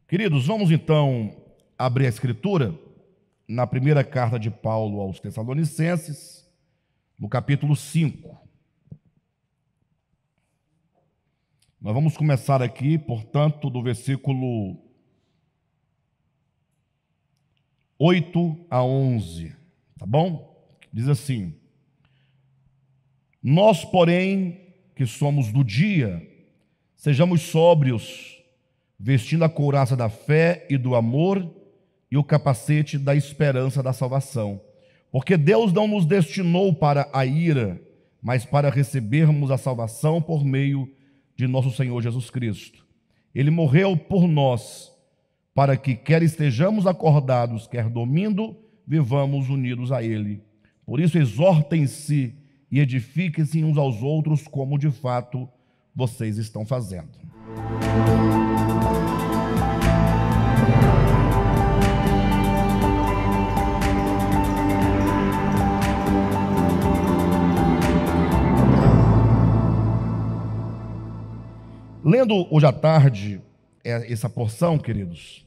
Queridos, vamos então abrir a Escritura na primeira carta de Paulo aos Tessalonicenses, no capítulo 5. Nós vamos começar aqui, portanto, do versículo 8 a 11, tá bom? Diz assim: Nós, porém, que somos do dia, sejamos sóbrios, vestindo a couraça da fé e do amor e o capacete da esperança da salvação. Porque Deus não nos destinou para a ira, mas para recebermos a salvação por meio de nosso Senhor Jesus Cristo. Ele morreu por nós, para que, quer estejamos acordados, quer dormindo, vivamos unidos a Ele. Por isso, exortem-se e edifiquem-se uns aos outros, como de fato vocês estão fazendo. Lendo hoje à tarde essa porção, queridos,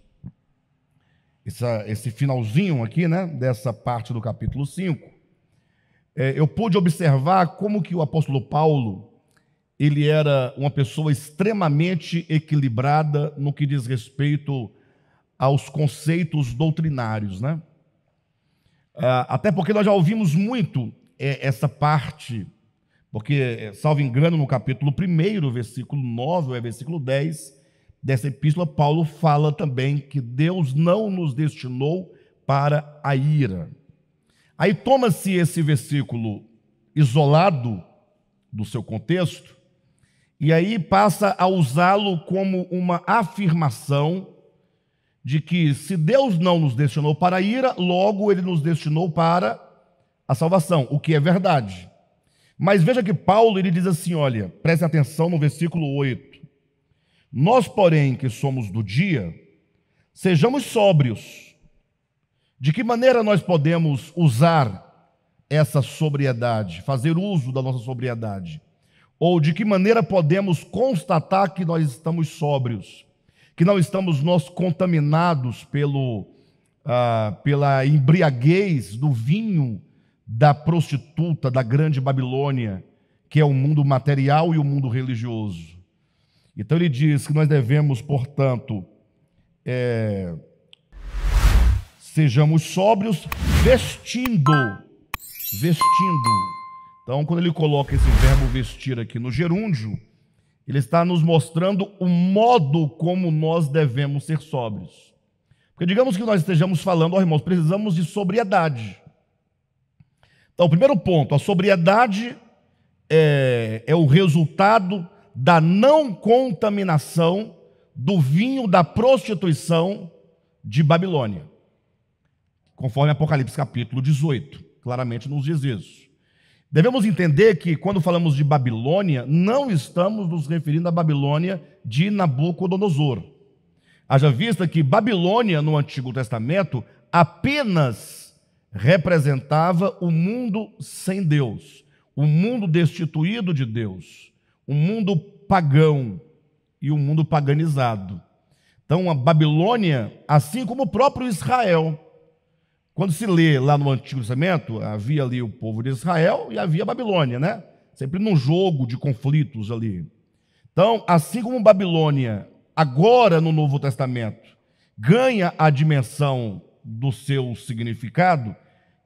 esse finalzinho aqui, né, dessa parte do capítulo 5, eu pude observar como que o apóstolo Paulo, ele era uma pessoa extremamente equilibrada no que diz respeito aos conceitos doutrinários, né? Até porque nós já ouvimos muito essa parte, porque, salvo engano, no capítulo 1, versículo 9 ou versículo 10 dessa epístola, Paulo fala também que Deus não nos destinou para a ira. Aí toma-se esse versículo isolado do seu contexto e aí passa a usá-lo como uma afirmação de que se Deus não nos destinou para a ira, logo Ele nos destinou para a salvação, o que é verdade. Mas veja que Paulo, ele diz assim, olha, preste atenção no versículo 8. Nós, porém, que somos do dia, sejamos sóbrios. De que maneira nós podemos usar essa sobriedade, fazer uso da nossa sobriedade? Ou de que maneira podemos constatar que nós estamos sóbrios, que não estamos nós contaminados pela embriaguez do vinho da prostituta da grande Babilônia, que é o mundo material e o mundo religioso. Então ele diz que nós devemos, portanto, sejamos sóbrios vestindo. Então, quando ele coloca esse verbo vestir aqui no gerúndio, ele está nos mostrando o modo como nós devemos ser sóbrios. Porque digamos que nós estejamos falando, irmãos, precisamos de sobriedade. Então, o primeiro ponto, a sobriedade é o resultado da não contaminação do vinho da prostituição de Babilônia, conforme Apocalipse capítulo 18, claramente nos diz isso. Devemos entender que quando falamos de Babilônia, não estamos nos referindo à Babilônia de Nabucodonosor. Haja vista que Babilônia, no Antigo Testamento, apenas representava o mundo sem Deus, o mundo destituído de Deus, o mundo pagão e o mundo paganizado. Então, a Babilônia, assim como o próprio Israel, quando se lê lá no Antigo Testamento, havia ali o povo de Israel e havia a Babilônia, né? Sempre num jogo de conflitos ali. Então, assim como Babilônia, agora no Novo Testamento, ganha a dimensão do seu significado,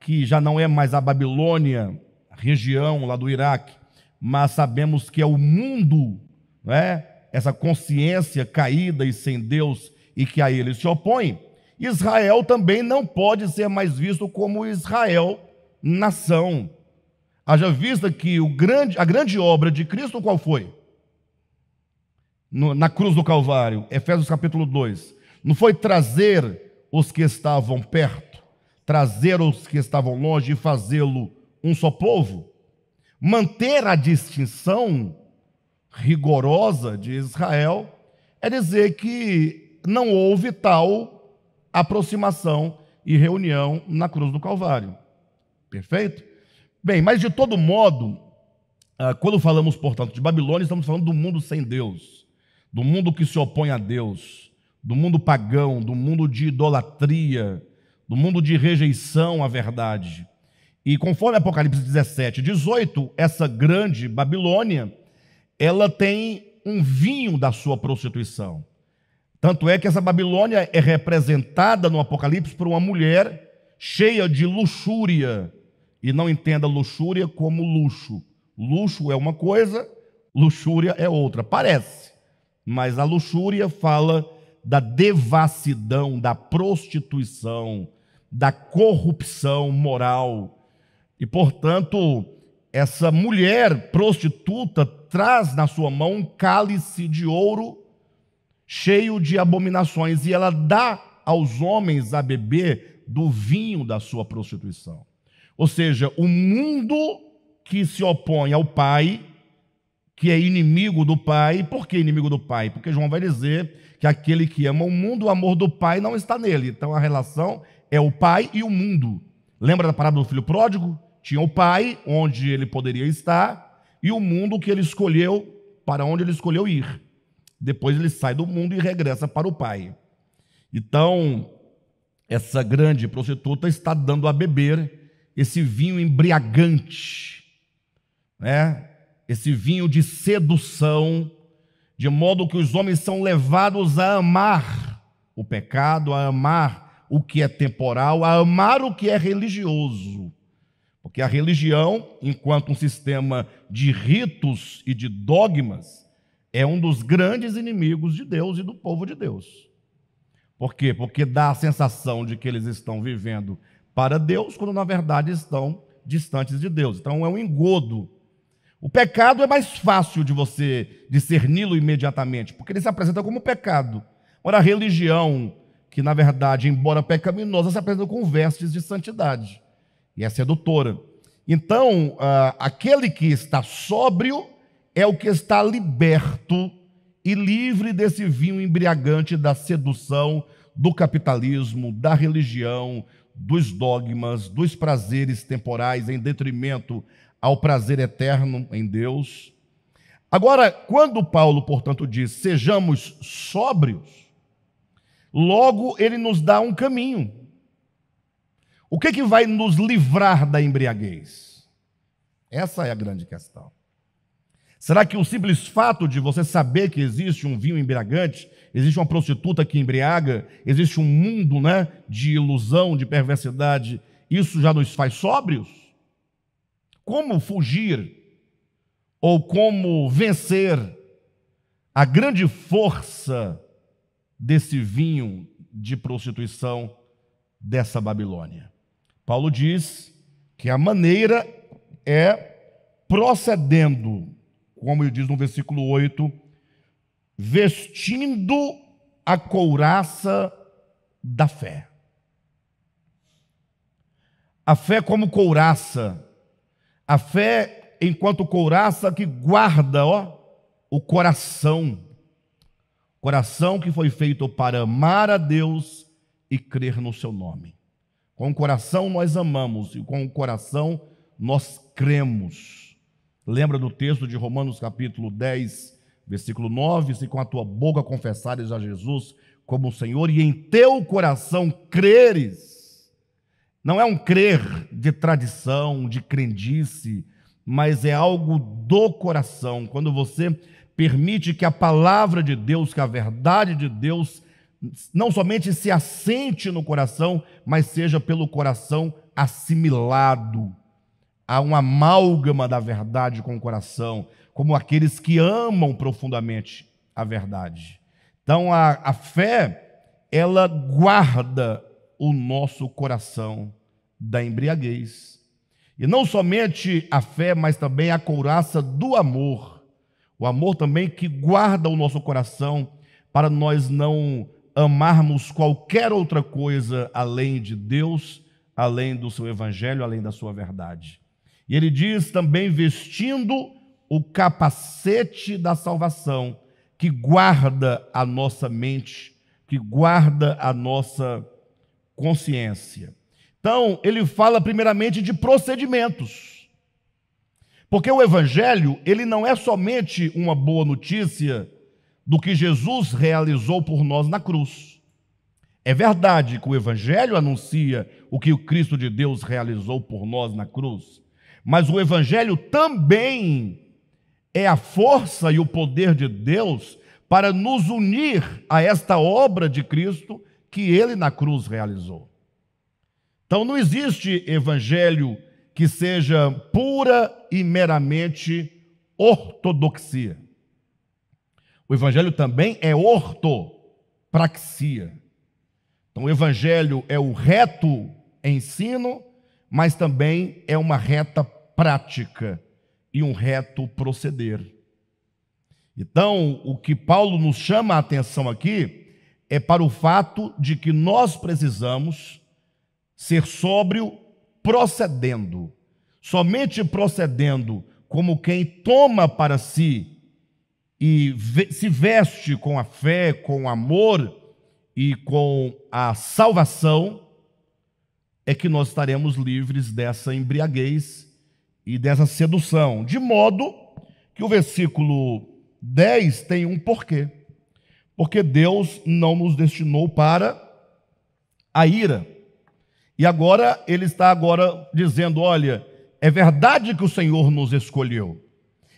que já não é mais a Babilônia, a região lá do Iraque, mas sabemos que é o mundo, né? Essa consciência caída e sem Deus e que a ele se opõe. Israel também não pode ser mais visto como Israel, nação. Haja vista que a grande obra de Cristo qual foi? Na cruz do Calvário, Efésios capítulo 2. Não foi trazer os que estavam perto, trazer os que estavam longe e fazê-lo um só povo? Manter a distinção rigorosa de Israel é dizer que não houve tal aproximação e reunião na cruz do Calvário. Perfeito? Bem, mas de todo modo, quando falamos, portanto, de Babilônia, estamos falando do mundo sem Deus, do mundo que se opõe a Deus, do mundo pagão, do mundo de idolatria, do mundo de rejeição à verdade. E conforme Apocalipse 17, 18, essa grande Babilônia, ela tem um vinho da sua prostituição. Tanto é que essa Babilônia é representada no Apocalipse por uma mulher cheia de luxúria. E não entenda luxúria como luxo. Luxo é uma coisa, luxúria é outra. Parece, mas a luxúria fala da devassidão, da prostituição, da corrupção moral. E, portanto, essa mulher prostituta traz na sua mão um cálice de ouro cheio de abominações, e ela dá aos homens a beber do vinho da sua prostituição. Ou seja, o mundo que se opõe ao Pai, que é inimigo do Pai. Por que inimigo do Pai? Porque João vai dizer que aquele que ama o mundo, o amor do Pai não está nele. Então a relação é o Pai e o mundo. Lembra da parábola do filho pródigo? Tinha o Pai, onde ele poderia estar, e o mundo que ele escolheu, para onde ele escolheu ir. Depois ele sai do mundo e regressa para o Pai. Então, essa grande prostituta está dando a beber esse vinho embriagante, né? Esse vinho de sedução, de modo que os homens são levados a amar o pecado, a amar o que é temporal, a amar o que é religioso. Porque a religião, enquanto um sistema de ritos e de dogmas, é um dos grandes inimigos de Deus e do povo de Deus. Por quê? Porque dá a sensação de que eles estão vivendo para Deus, quando na verdade estão distantes de Deus. Então é um engodo. O pecado é mais fácil de você discerni-lo imediatamente, porque ele se apresenta como pecado. Ora, a religião, que na verdade, embora pecaminosa, se apresenta com vestes de santidade e é sedutora. Então, aquele que está sóbrio é o que está liberto e livre desse vinho embriagante da sedução, do capitalismo, da religião, dos dogmas, dos prazeres temporais, em detrimento ao prazer eterno em Deus. Agora, quando Paulo, portanto, diz, sejamos sóbrios, logo ele nos dá um caminho. O que vai nos livrar da embriaguez? Essa é a grande questão. Será que o simples fato de você saber que existe um vinho embriagante, existe uma prostituta que embriaga, existe um mundo, né, de ilusão, de perversidade, isso já nos faz sóbrios? Como fugir ou como vencer a grande força desse vinho de prostituição dessa Babilônia? Paulo diz que a maneira é procedendo, como ele diz no versículo 8, vestindo a couraça da fé. A fé como couraça, a fé enquanto couraça que guarda o coração que foi feito para amar a Deus e crer no seu nome. Com o coração nós amamos e com o coração nós cremos. Lembra do texto de Romanos capítulo 10, versículo 9, se com a tua boca confessares a Jesus como o Senhor e em teu coração creres. Não é um crer de tradição, de crendice, mas é algo do coração. Quando você permite que a palavra de Deus, que a verdade de Deus, não somente se assente no coração, mas seja pelo coração assimilado. Há uma amálgama da verdade com o coração, como aqueles que amam profundamente a verdade. Então a fé, ela guarda o nosso coração da embriaguez. E não somente a fé, mas também a couraça do amor. O amor também que guarda o nosso coração para nós não amarmos qualquer outra coisa além de Deus, além do seu evangelho, além da sua verdade. E ele diz também vestindo o capacete da salvação, que guarda a nossa mente, que guarda a nossa consciência. Então, ele fala primeiramente de procedimentos. Porque o evangelho, ele não é somente uma boa notícia do que Jesus realizou por nós na cruz. É verdade que o Evangelho anuncia o que o Cristo de Deus realizou por nós na cruz, mas o Evangelho também é a força e o poder de Deus para nos unir a esta obra de Cristo que ele na cruz realizou. Então não existe evangelho que seja pura e meramente ortodoxia. O evangelho também é ortopraxia. Então o evangelho é o reto ensino, mas também é uma reta prática e um reto proceder. Então, o que Paulo nos chama a atenção aqui é para o fato de que nós precisamos ser sóbrio procedendo. Somente procedendo como quem toma para si e se veste com a fé, com o amor e com a salvação, é que nós estaremos livres dessa embriaguez e dessa sedução. De modo que o versículo 10 tem um porquê. Porque Deus não nos destinou para a ira. E agora ele está dizendo, olha, é verdade que o Senhor nos escolheu.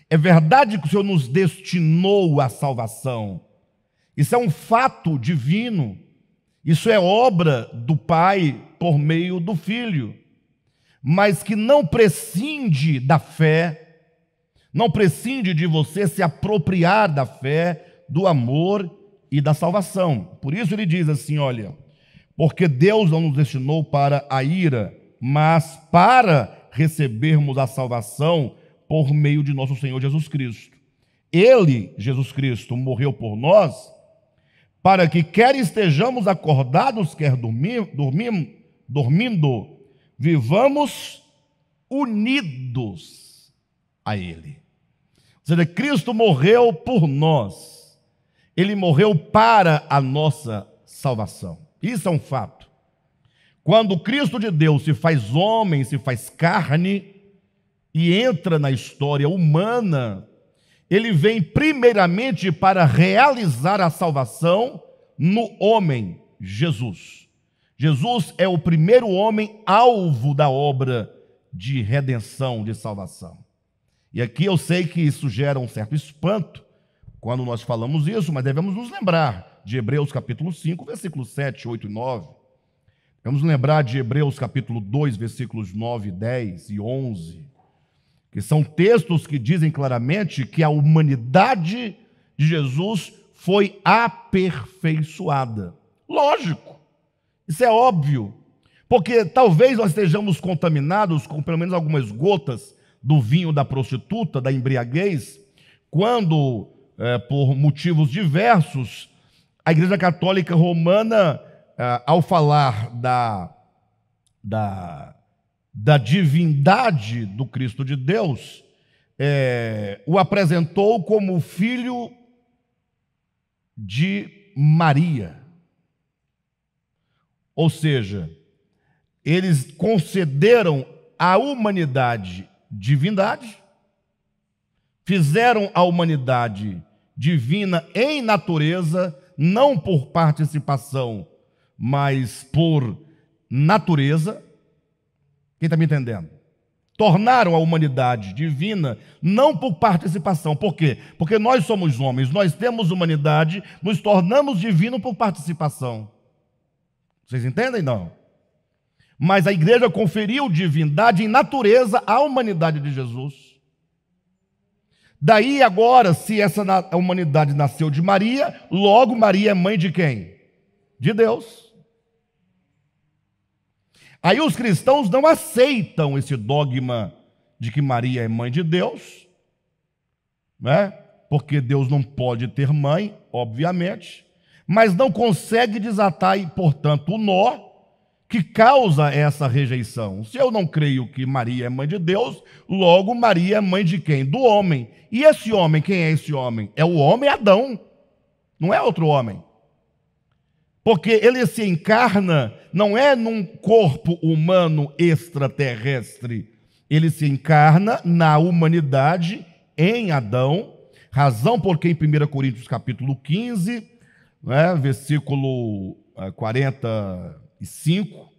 É verdade que o Senhor nos destinou à salvação. Isso é um fato divino. Isso é obra do Pai por meio do Filho. Mas que não prescinde da fé, não prescinde de você se apropriar da fé, do amor e da salvação. Por isso ele diz assim, olha, porque Deus não nos destinou para a ira, mas para recebermos a salvação por meio de nosso Senhor Jesus Cristo. Ele, Jesus Cristo, morreu por nós, para que quer estejamos acordados, quer dormindo, vivamos unidos a Ele. Ou seja, Cristo morreu por nós. Ele morreu para a nossa salvação. Isso é um fato. Quando o Cristo de Deus se faz homem, se faz carne e entra na história humana, ele vem primeiramente para realizar a salvação no homem, Jesus. Jesus é o primeiro homem alvo da obra de redenção, de salvação. E aqui eu sei que isso gera um certo espanto quando nós falamos isso, mas devemos nos lembrar de Hebreus capítulo 5, versículos 7, 8 e 9. Devemos lembrar de Hebreus capítulo 2, versículos 9, 10 e 11, que são textos que dizem claramente que a humanidade de Jesus foi aperfeiçoada. Lógico, isso é óbvio, porque talvez nós estejamos contaminados com pelo menos algumas gotas do vinho da prostituta, da embriaguez, quando, por motivos diversos, a Igreja Católica Romana, ao falar da divindade do Cristo de Deus, o apresentou como filho de Maria. Ou seja, eles concederam à humanidade divindade, fizeram a humanidade divina em natureza, não por participação, mas por natureza. Quem está me entendendo? Tornaram a humanidade divina não por participação. Por quê? Porque nós somos homens, nós temos humanidade, nos tornamos divinos por participação. Vocês entendem? Não. Mas a igreja conferiu divindade em natureza à humanidade de Jesus. Daí agora, se essa humanidade nasceu de Maria, logo Maria é mãe de quem? De Deus. Aí os cristãos não aceitam esse dogma de que Maria é mãe de Deus, né? Porque Deus não pode ter mãe, obviamente, mas não consegue desatar, e, portanto, o nó que causa essa rejeição. Se eu não creio que Maria é mãe de Deus, logo Maria é mãe de quem? Do homem. E esse homem, quem é esse homem? É o homem Adão, não é outro homem. Porque ele se encarna, não é num corpo humano extraterrestre, ele se encarna na humanidade, em Adão, Razão porque em 1 Coríntios capítulo 15, né, versículo 45,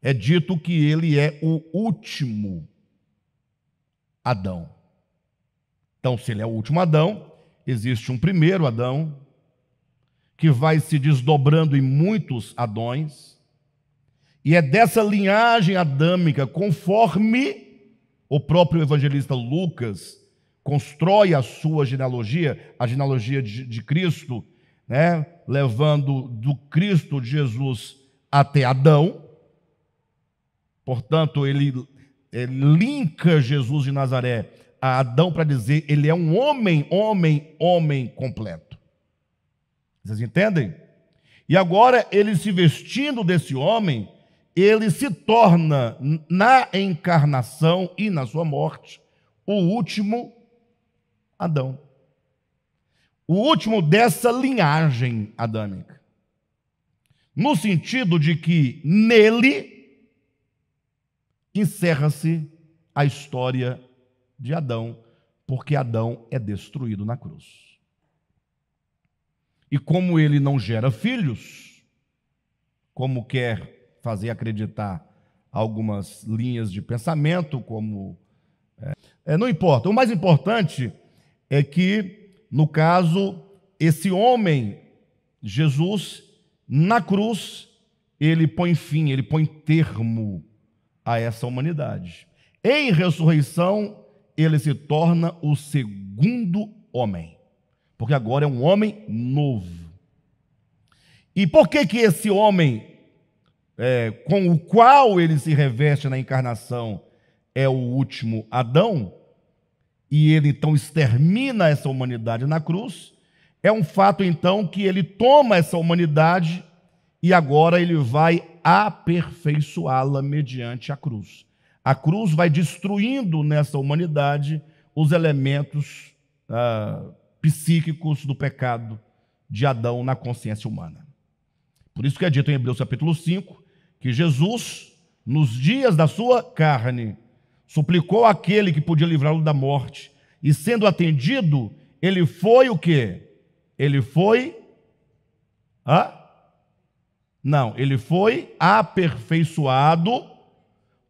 é dito que ele é o último Adão. Então, se ele é o último Adão, existe um primeiro Adão, que vai se desdobrando em muitos Adões, e é dessa linhagem adâmica, conforme o próprio evangelista Lucas constrói a sua genealogia, a genealogia de Cristo, né, levando do Cristo de Jesus até Adão. Portanto, ele linka Jesus de Nazaré a Adão para dizer ele é um homem completo. Vocês entendem? E agora, ele se vestindo desse homem, ele se torna, na encarnação e na sua morte, o último Adão. O último dessa linhagem adâmica. No sentido de que nele encerra-se a história de Adão, porque Adão é destruído na cruz. E como ele não gera filhos, como quer fazer acreditar algumas linhas de pensamento, como... não importa. O mais importante é que, no caso, esse homem, Jesus, na cruz, ele põe fim, ele põe termo a essa humanidade. Em ressurreição, ele se torna o segundo homem, porque agora é um homem novo. E por que esse homem, com o qual ele se reveste na encarnação, é o último Adão, e ele então extermina essa humanidade na cruz? É um fato então que ele toma essa humanidade e agora ele vai aperfeiçoá-la mediante a cruz. A cruz vai destruindo nessa humanidade os elementos psíquicos do pecado de Adão na consciência humana. Por isso que é dito em Hebreus capítulo 5, que Jesus, nos dias da sua carne, suplicou àquele que podia livrá-lo da morte, e sendo atendido, ele foi o quê? Ele foi... ele foi aperfeiçoado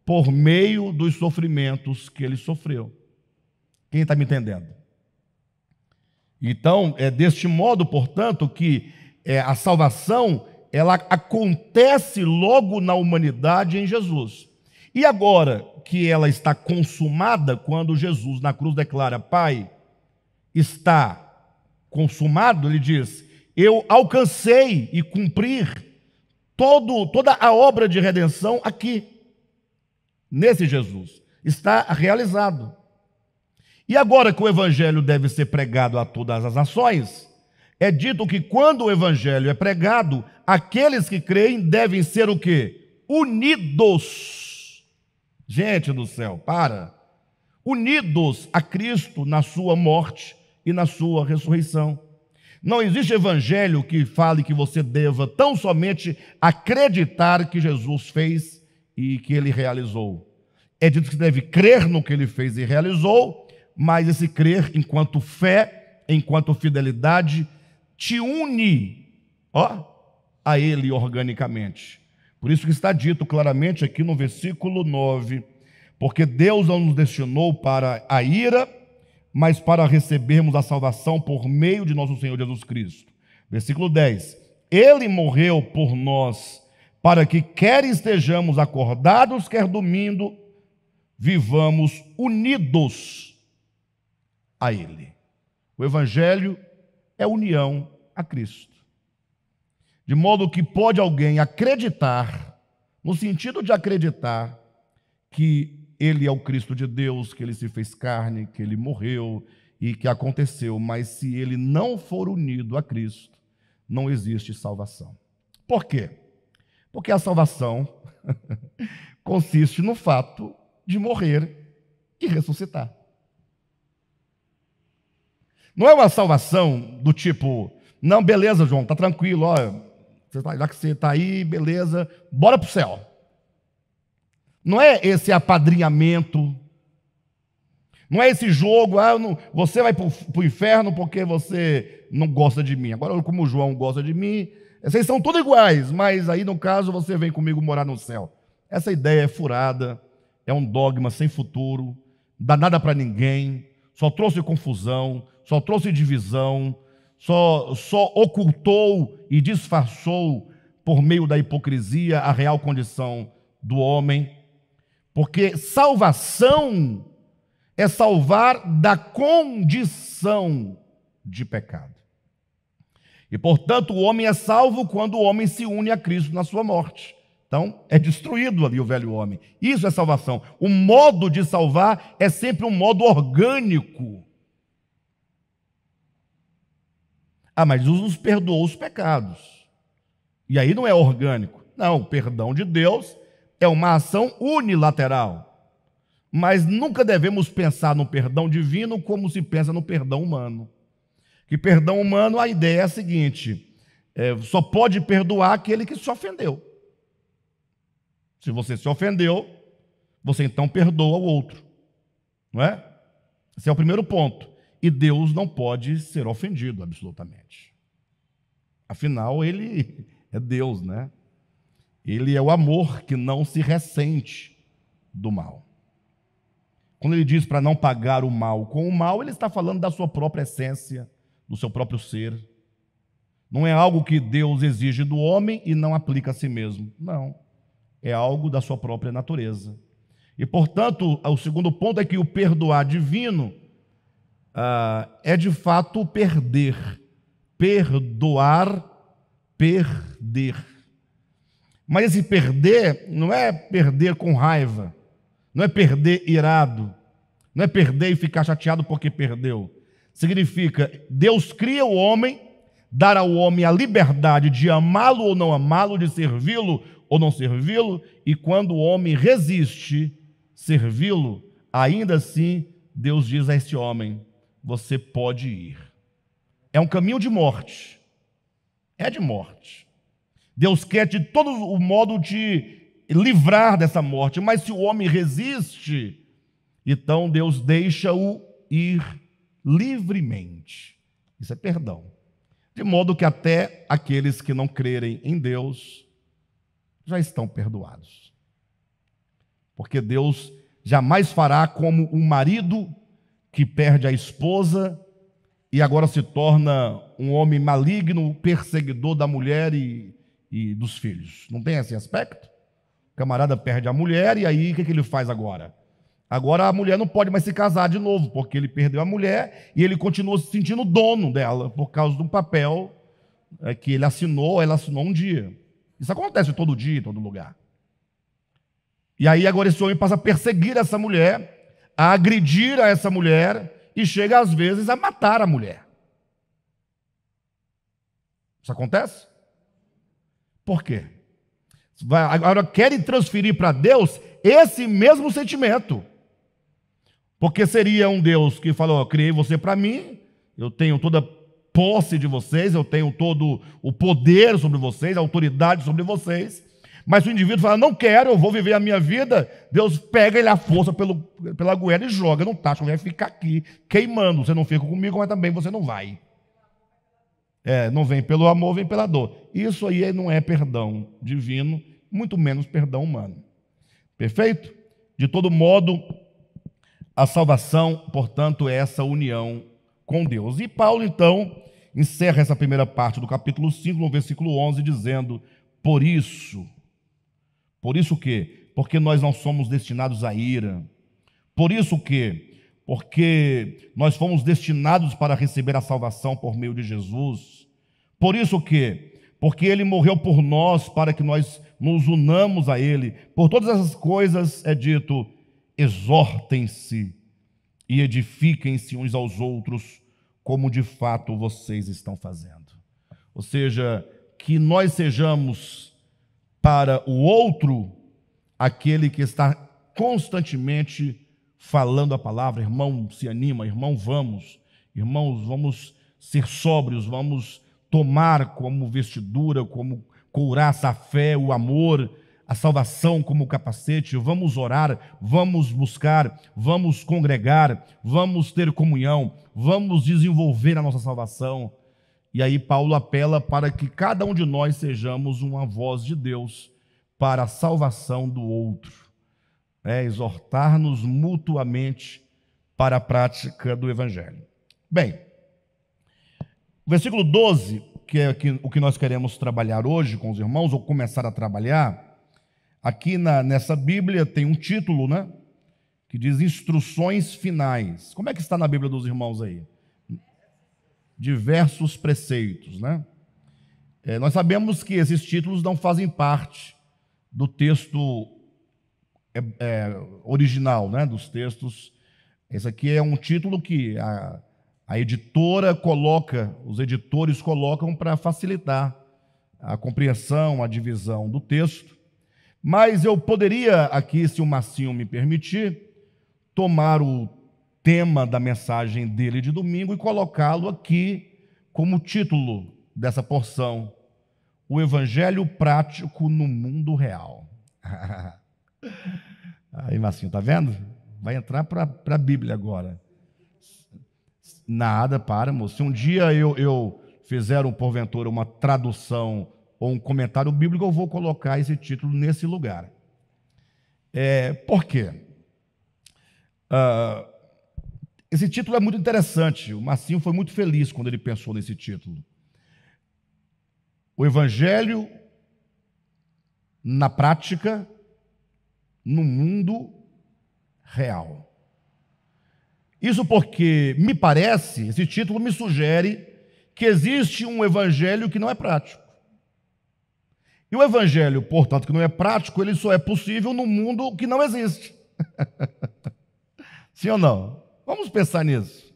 por meio dos sofrimentos que ele sofreu. Quem está me entendendo? Então, é deste modo, portanto, que a salvação, ela acontece logo na humanidade em Jesus. E agora que ela está consumada, quando Jesus na cruz declara: Pai, está consumado, ele diz: eu alcancei e cumprir toda a obra de redenção aqui, nesse Jesus. Está realizado. E agora que o evangelho deve ser pregado a todas as nações, é dito que quando o evangelho é pregado, aqueles que creem devem ser o quê? Unidos. Gente do céu, unidos a Cristo na sua morte e na sua ressurreição. Não existe evangelho que fale que você deva tão somente acreditar que Jesus fez e que ele realizou. É dito que você deve crer no que ele fez e realizou, mas esse crer enquanto fé, enquanto fidelidade, te une a ele organicamente. Por isso que está dito claramente aqui no versículo 9, porque Deus não nos destinou para a ira, mas para recebermos a salvação por meio de nosso Senhor Jesus Cristo. Versículo 10, ele morreu por nós, para que quer estejamos acordados, quer dormindo, vivamos unidos a ele. O evangelho é união a Cristo. De modo que pode alguém acreditar, no sentido de acreditar que ele é o Cristo de Deus, que ele se fez carne, que ele morreu e que aconteceu, mas se ele não for unido a Cristo, não existe salvação. Por quê? Porque a salvação consiste no fato de morrer e ressuscitar. Não é uma salvação do tipo, não, beleza, João, tá tranquilo, já que você está aí, beleza, bora para o céu. Não é esse apadrinhamento, Não é esse jogo, você vai para o inferno porque você não gosta de mim. Agora, como o João gosta de mim, vocês são todos iguais, mas aí, no caso, você vem comigo morar no céu. Essa ideia é furada, é um dogma sem futuro, não dá nada para ninguém, só trouxe confusão, só trouxe divisão, só ocultou e disfarçou, por meio da hipocrisia, a real condição do homem. Porque salvação é salvar da condição de pecado. E, portanto, o homem é salvo quando o homem se une a Cristo na sua morte. Então, é destruído ali o velho homem. Isso é salvação. O modo de salvar é sempre um modo orgânico. Mas Jesus nos perdoou os pecados. E aí não é orgânico. Não, o perdão de Deus é uma ação unilateral. Mas nunca devemos pensar no perdão divino como se pensa no perdão humano. Que perdão humano, a ideia é a seguinte: só pode perdoar aquele que se ofendeu. Se você se ofendeu, você então perdoa o outro. Não é? Esse é o primeiro ponto. E Deus não pode ser ofendido, absolutamente. Afinal, Ele é Deus, né? Ele é o amor que não se ressente do mal. Quando ele diz para não pagar o mal com o mal, ele está falando da sua própria essência, do seu próprio ser. Não é algo que Deus exige do homem e não aplica a si mesmo. Não. É algo da sua própria natureza. E, portanto, o segundo ponto é que o perdoar divino é de fato perder. Perdoar, perder. Mas esse perder não é perder com raiva, não é perder irado, não é perder e ficar chateado porque perdeu. Significa, Deus cria o homem, dar ao homem a liberdade de amá-lo ou não amá-lo, de servi-lo ou não servi-lo, e quando o homem resiste servi-lo, ainda assim Deus diz a este homem: você pode ir. É um caminho de morte, é de morte. Deus quer de todo o modo te livrar dessa morte, mas se o homem resiste, então Deus deixa-o ir livremente. Isso é perdão. De modo que até aqueles que não crerem em Deus já estão perdoados. Porque Deus jamais fará como um marido que perde a esposa e agora se torna um homem maligno, perseguidor da mulher e dos filhos. Não tem esse aspecto? O camarada perde a mulher e aí o que ele faz agora? Agora a mulher não pode mais se casar de novo, porque ele perdeu a mulher e ele continua se sentindo dono dela, por causa de um papel que ele assinou, ela assinou um dia. Isso acontece todo dia, em todo lugar. E aí agora esse homem passa a perseguir essa mulher, a agredir a essa mulher e chega às vezes a matar a mulher. Isso acontece? Por quê? Agora querem transferir para Deus esse mesmo sentimento. Porque seria um Deus que falou: eu criei você para mim, eu tenho toda a posse de vocês, eu tenho todo o poder sobre vocês, a autoridade sobre vocês. Mas o indivíduo fala: não quero, eu vou viver a minha vida. Deus pega ele à força pela goela e joga no tacho, vai ficar aqui queimando. Você não fica comigo, mas também você não vai. Não vem pelo amor, vem pela dor. Isso aí não é perdão divino, muito menos perdão humano. Perfeito? De todo modo, a salvação, portanto, é essa união com Deus. E Paulo, então, encerra essa primeira parte do capítulo 5, no versículo 11, dizendo: por isso o quê? Porque nós não somos destinados à ira. Por isso o quê? Porque nós fomos destinados para receber a salvação por meio de Jesus. Por isso o quê? Porque Ele morreu por nós, para que nós nos unamos a Ele. Por todas essas coisas é dito: exortem-se e edifiquem-se uns aos outros, como de fato vocês estão fazendo. Ou seja, que nós sejamos para o outro aquele que está constantemente falando a palavra: irmão, se anima, irmão, irmãos, vamos ser sóbrios, vamos tomar como vestidura, como couraça a fé, o amor, a salvação como capacete, vamos orar, vamos buscar, vamos congregar, vamos ter comunhão, vamos desenvolver a nossa salvação. E aí Paulo apela para que cada um de nós sejamos uma voz de Deus para a salvação do outro, exortar-nos mutuamente para a prática do Evangelho. Bem, o versículo 12, que é o que nós queremos trabalhar hoje com os irmãos, ou começar a trabalhar, aqui nessa Bíblia tem um título, que diz Instruções Finais. Como é que está na Bíblia dos irmãos aí? Diversos preceitos, nós sabemos que esses títulos não fazem parte do texto original, dos textos. Esse aqui é um título que a editora coloca, os editores colocam para facilitar a compreensão, a divisão do texto. Mas eu poderia aqui, se o Marcinho me permitir, tomar o tema da mensagem dele de domingo e colocá-lo aqui como título dessa porção: o Evangelho prático no mundo real. Aí, Marcinho, tá vendo? Vai entrar para a Bíblia agora. Nada, para, moço. Se um dia eu fizer, porventura, uma tradução ou um comentário bíblico, eu vou colocar esse título nesse lugar. Por quê? Esse título é muito interessante. O Marcinho foi muito feliz quando ele pensou nesse título. O Evangelho na prática, no mundo real. Isso porque, me parece, esse título me sugere que existe um evangelho que não é prático. E o evangelho, portanto, que não é prático, ele só é possível no mundo que não existe. Sim ou não? Vamos pensar nisso.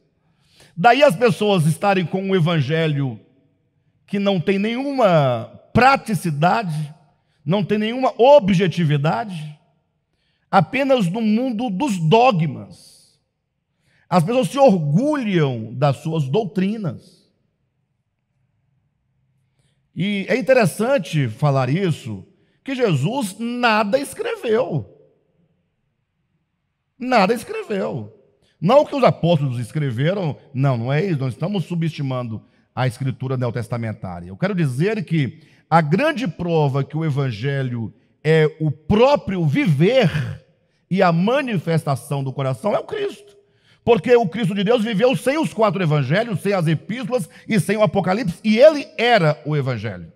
Daí as pessoas estarem com um evangelho que não tem nenhuma praticidade, não tem nenhuma objetividade, apenas no mundo dos dogmas. As pessoas se orgulham das suas doutrinas. E é interessante falar isso, que Jesus nada escreveu. Nada escreveu. Não que os apóstolos escreveram, não é isso, nós estamos subestimando a escritura neotestamentária. Eu quero dizer que a grande prova que o Evangelho é o próprio viver e a manifestação do coração é o Cristo. Porque o Cristo de Deus viveu sem os 4 evangelhos, sem as epístolas e sem o Apocalipse, e ele era o Evangelho.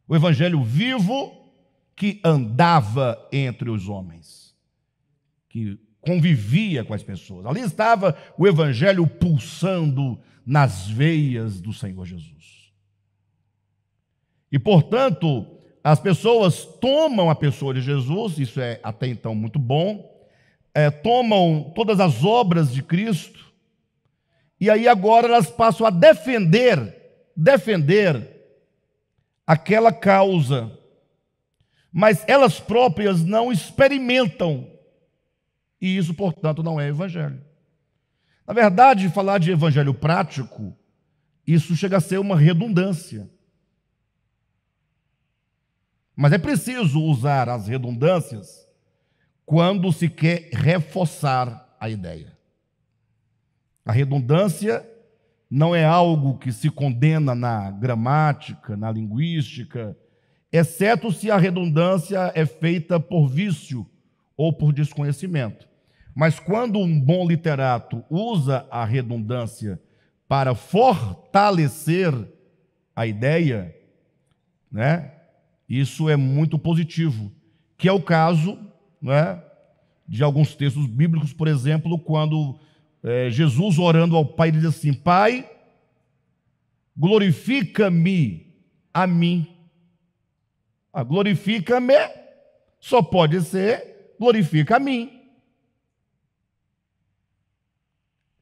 O Evangelho vivo que andava entre os homens, que convivia com as pessoas. Ali estava o Evangelho pulsando nas veias do Senhor Jesus. E, portanto, as pessoas tomam a pessoa de Jesus, isso é até então muito bom, tomam todas as obras de Cristo, e aí agora elas passam a defender aquela causa, mas elas próprias não experimentam, e isso, portanto, não é evangelho. Na verdade, falar de evangelho prático, isso chega a ser uma redundância. Mas é preciso usar as redundâncias quando se quer reforçar a ideia. A redundância não é algo que se condena na gramática, na linguística, exceto se a redundância é feita por vício ou por desconhecimento. Mas quando um bom literato usa a redundância para fortalecer a ideia, isso é muito positivo, que é o caso de alguns textos bíblicos, por exemplo, quando Jesus, orando ao Pai, diz assim: Pai, glorifica-me a mim. Glorifica-me só pode ser glorifica a mim.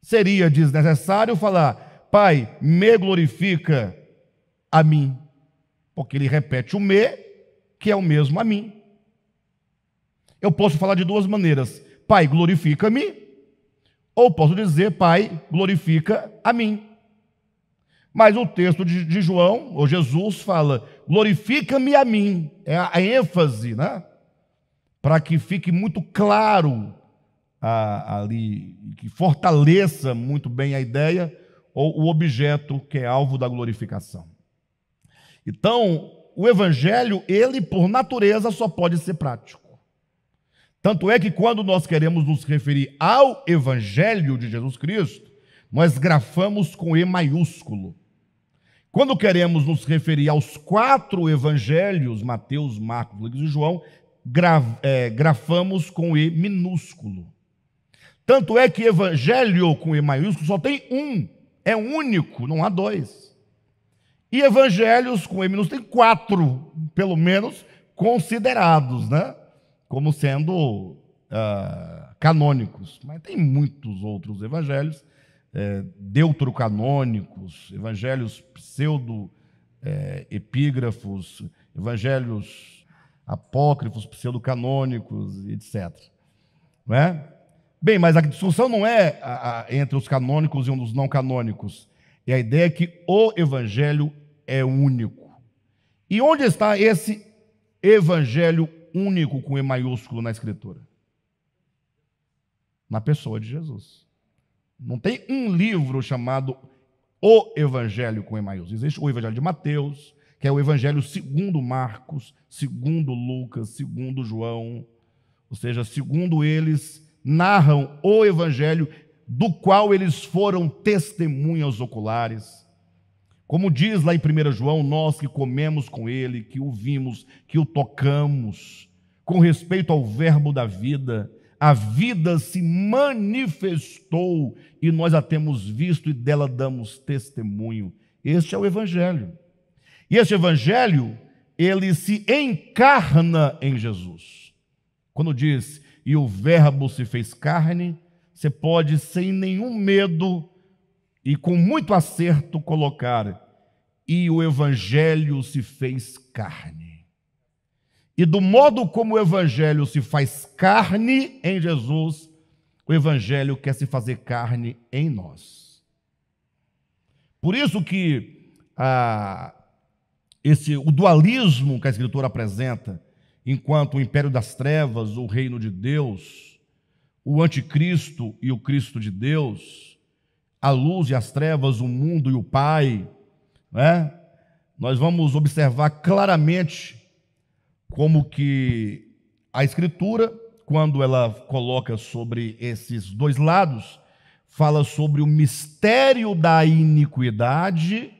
Seria desnecessário falar: Pai, me glorifica a mim, porque ele repete o me, que é o mesmo a mim. Eu posso falar de duas maneiras: Pai, glorifica-me, ou posso dizer: Pai, glorifica a mim. Mas o texto de João, ou Jesus, fala: glorifica-me a mim. É a ênfase, né? Para que fique muito claro ali, que fortaleça muito bem a ideia ou o objeto que é alvo da glorificação. Então, o evangelho, ele por natureza só pode ser prático. Tanto é que quando nós queremos nos referir ao evangelho de Jesus Cristo, nós grafamos com E maiúsculo. Quando queremos nos referir aos 4 evangelhos, Mateus, Marcos, Lucas e João, grafamos com E minúsculo. Tanto é que evangelho com E maiúsculo só tem um, é único, não há 2. E evangelhos com E minúsculo tem 4, pelo menos, considerados, né? Como sendo canônicos. Mas tem muitos outros evangelhos, deuterocanônicos, evangelhos pseudo-epígrafos, evangelhos apócrifos, pseudocanônicos, etc. Não é? Bem, mas a discussão não é entre os canônicos e os não canônicos. É a ideia que o evangelho é único. E onde está esse evangelho único com E maiúsculo na Escritura? Na pessoa de Jesus. Não tem um livro chamado O Evangelho com E maiúsculo. Existe o Evangelho de Mateus, que é o Evangelho segundo Marcos, segundo Lucas, segundo João. Ou seja, segundo eles, narram o Evangelho do qual eles foram testemunhas oculares. Como diz lá em 1 João, nós que comemos com ele, que o vimos, que o tocamos, com respeito ao verbo da vida, a vida se manifestou e nós a temos visto e dela damos testemunho. Este é o Evangelho. E este Evangelho, ele se encarna em Jesus. Quando diz, e o verbo se fez carne, você pode sem nenhum medo e com muito acerto colocar, e o Evangelho se fez carne. E do modo como o Evangelho se faz carne em Jesus, o Evangelho quer se fazer carne em nós. Por isso que o dualismo que a Escritura apresenta, enquanto o império das trevas, o reino de Deus, o anticristo e o Cristo de Deus, a luz e as trevas, o mundo e o Pai, né? Nós vamos observar claramente como que a Escritura, quando ela coloca sobre esses dois lados, fala sobre o mistério da iniquidade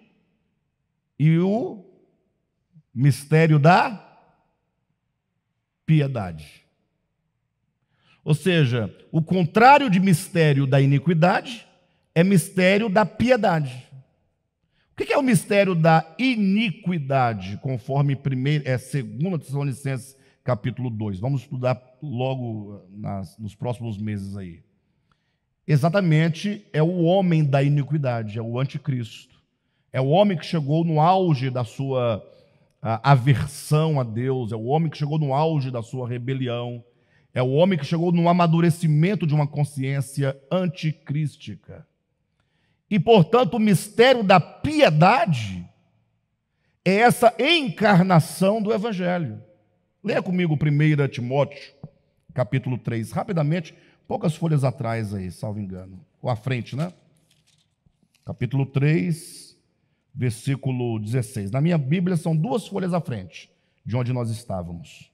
e o mistério da piedade. Ou seja, o contrário de mistério da iniquidade é mistério da piedade. O que é o mistério da iniquidade, conforme 2 Tessalonicenses capítulo 2? Vamos estudar logo nos próximos meses aí. Exatamente, é o homem da iniquidade, é o anticristo. É o homem que chegou no auge da sua aversão a Deus, é o homem que chegou no auge da sua rebelião, é o homem que chegou no amadurecimento de uma consciência anticrística. E, portanto, o mistério da piedade é essa encarnação do Evangelho. Leia comigo 1 Timóteo, capítulo 3, rapidamente, poucas folhas atrás aí, salvo engano, ou à frente, né? Capítulo 3, versículo 16. Na minha Bíblia são 2 folhas à frente de onde nós estávamos.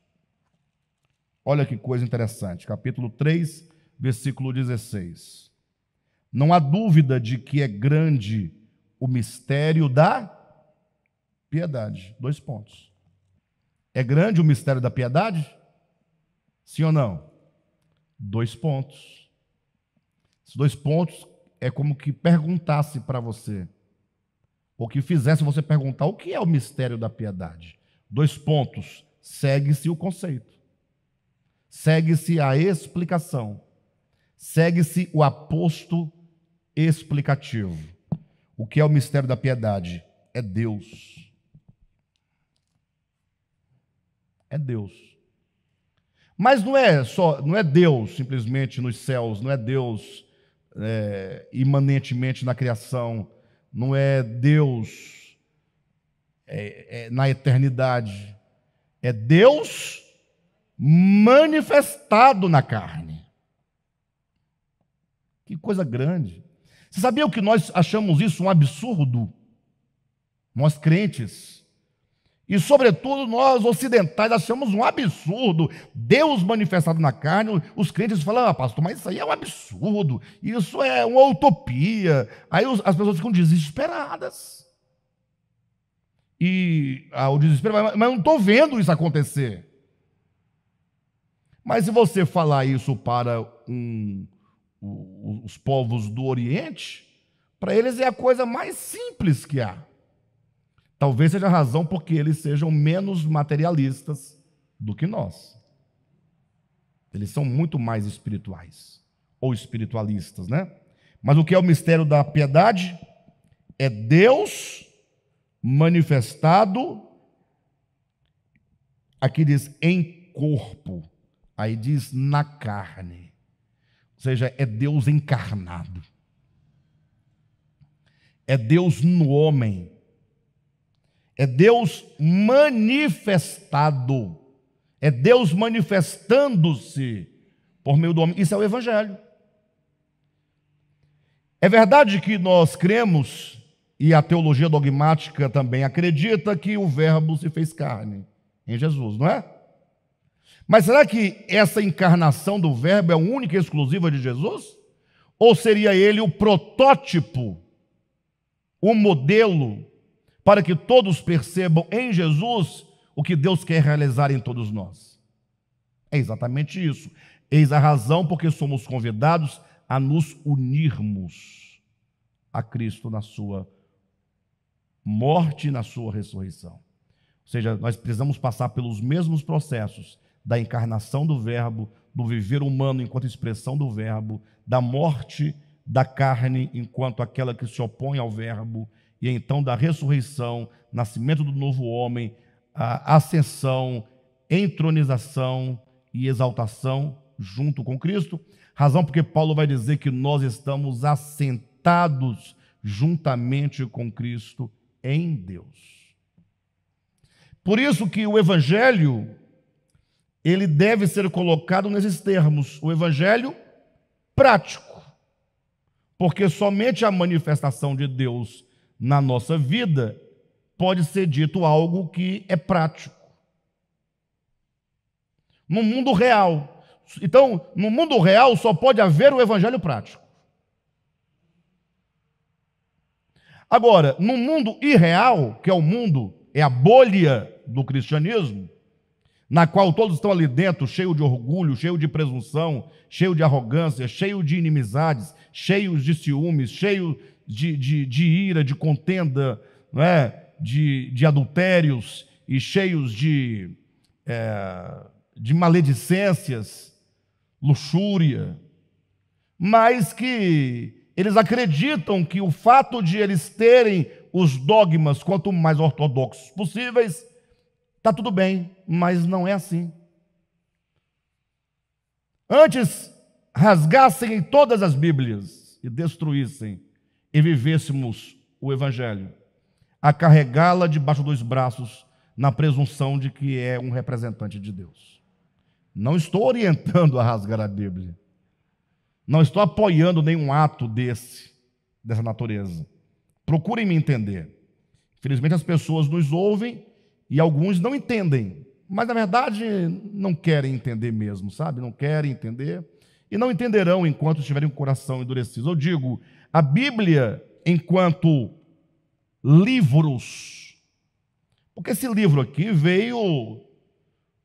Olha que coisa interessante, capítulo 3, versículo 16. Não há dúvida de que é grande o mistério da piedade. 2 pontos. É grande o mistério da piedade? Sim ou não? 2 pontos. Esses 2 pontos é como que perguntasse para você, ou que fizesse você perguntar o que é o mistério da piedade. 2 pontos. Segue-se o conceito. Segue-se a explicação. Segue-se o aposto explicativo. O que é o mistério da piedade? É Deus. É Deus. Mas não é Deus simplesmente nos céus, não é Deus imanentemente na criação, não é Deus na eternidade. É Deus manifestado na carne. Que coisa grande. Você sabia que nós achamos isso um absurdo? Nós crentes. E, sobretudo, nós ocidentais achamos um absurdo Deus manifestado na carne. Os crentes falam, pastor, mas isso aí é um absurdo, isso é uma utopia. Aí as pessoas ficam desesperadas. E o desespero, mas eu não estou vendo isso acontecer. Mas se você falar isso para os povos do Oriente, para eles é a coisa mais simples que há. Talvez seja a razão porque eles sejam menos materialistas do que nós. Eles são muito mais espirituais, ou espiritualistas, né? Mas o que é o mistério da piedade? É Deus manifestado, aqui diz em corpo, aí diz na carne. Ou seja, é Deus encarnado. É Deus no homem. É Deus manifestado. É Deus manifestando-se por meio do homem. Isso é o Evangelho. É verdade que nós cremos, e a teologia dogmática também acredita, que o Verbo se fez carne em Jesus, não é? Mas será que essa encarnação do Verbo é única e exclusiva de Jesus? Ou seria ele o protótipo, o modelo, para que todos percebam em Jesus o que Deus quer realizar em todos nós? É exatamente isso. Eis a razão porque somos convidados a nos unirmos a Cristo na sua morte e na sua ressurreição. Ou seja, nós precisamos passar pelos mesmos processos da encarnação do Verbo, do viver humano enquanto expressão do Verbo, da morte da carne enquanto aquela que se opõe ao Verbo, e então da ressurreição, nascimento do novo homem, a ascensão, entronização e exaltação junto com Cristo. Razão porque Paulo vai dizer que nós estamos assentados juntamente com Cristo em Deus. Por isso que o Evangelho, ele deve ser colocado nesses termos, o Evangelho prático, porque somente a manifestação de Deus na nossa vida pode ser dito algo que é prático. No mundo real. Então, no mundo real só pode haver o Evangelho prático. Agora, no mundo irreal, que é o mundo, é a bolha do cristianismo, na qual todos estão ali dentro, cheio de orgulho, cheio de presunção, cheio de arrogância, cheio de inimizades, cheios de ciúmes, cheio de ira, de contenda, não é? de adultérios e cheios de maledicências, luxúria, mas que eles acreditam que o fato de eles terem os dogmas quanto mais ortodoxos possíveis, está tudo bem, mas não é assim. Antes rasgassem em todas as Bíblias e destruíssem e vivêssemos o Evangelho, a carregá-la debaixo dos braços na presunção de que é um representante de Deus. Não estou orientando a rasgar a Bíblia. Não estou apoiando nenhum ato dessa natureza. Procurem me entender. Infelizmente as pessoas nos ouvem e alguns não entendem, mas na verdade não querem entender mesmo, sabe? Não querem entender e não entenderão enquanto estiverem com o coração endurecido. Eu digo, a Bíblia enquanto livros, porque esse livro aqui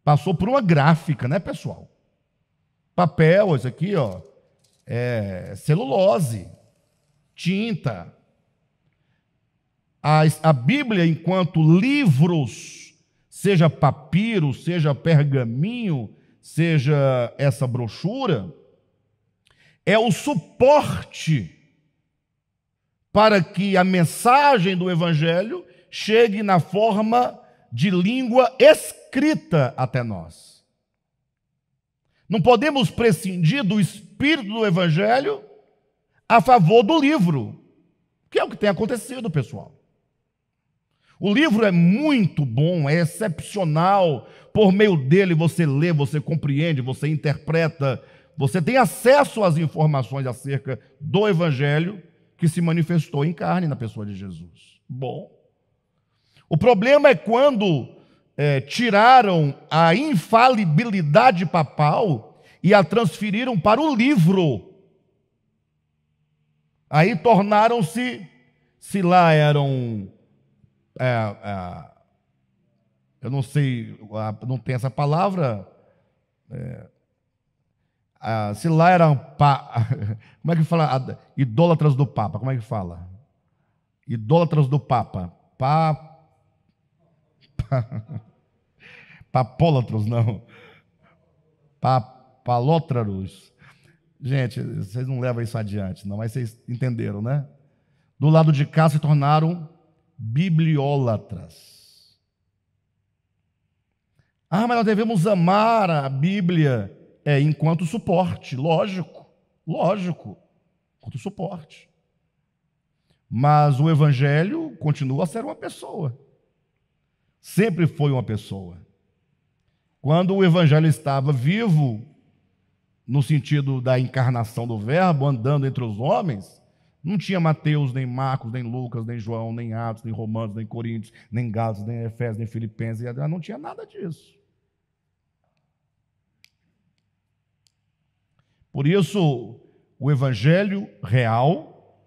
passou por uma gráfica, né, pessoal? Papel, esse aqui, ó, celulose, tinta. A Bíblia, enquanto livros, seja papiro, seja pergaminho, seja essa brochura, é o suporte para que a mensagem do Evangelho chegue na forma de língua escrita até nós. Não podemos prescindir do espírito do Evangelho a favor do livro, que é o que tem acontecido, pessoal. O livro é muito bom, é excepcional. Por meio dele você lê, você compreende, você interpreta, você tem acesso às informações acerca do Evangelho que se manifestou em carne na pessoa de Jesus. Bom, o problema é quando tiraram a infalibilidade papal e a transferiram para o livro. Aí tornaram-se, se lá eram, eu não sei, não tem essa palavra, se lá eram, como é que fala? Idólatras do Papa, como é que fala? Idólatras do Papa. Papólatros, não. Papalótraros. Gente, vocês não levam isso adiante, não, mas vocês entenderam, né? Do lado de cá se tornaram bibliólatras. Mas nós devemos amar a Bíblia enquanto suporte, lógico, enquanto suporte. Mas o Evangelho continua a ser uma pessoa. Sempre foi uma pessoa. Quando o Evangelho estava vivo, no sentido da encarnação do Verbo, andando entre os homens, não tinha Mateus, nem Marcos, nem Lucas, nem João, nem Atos, nem Romanos, nem Coríntios, nem Gálatas, nem Efésios, nem Filipenses, não tinha nada disso. Por isso, o Evangelho real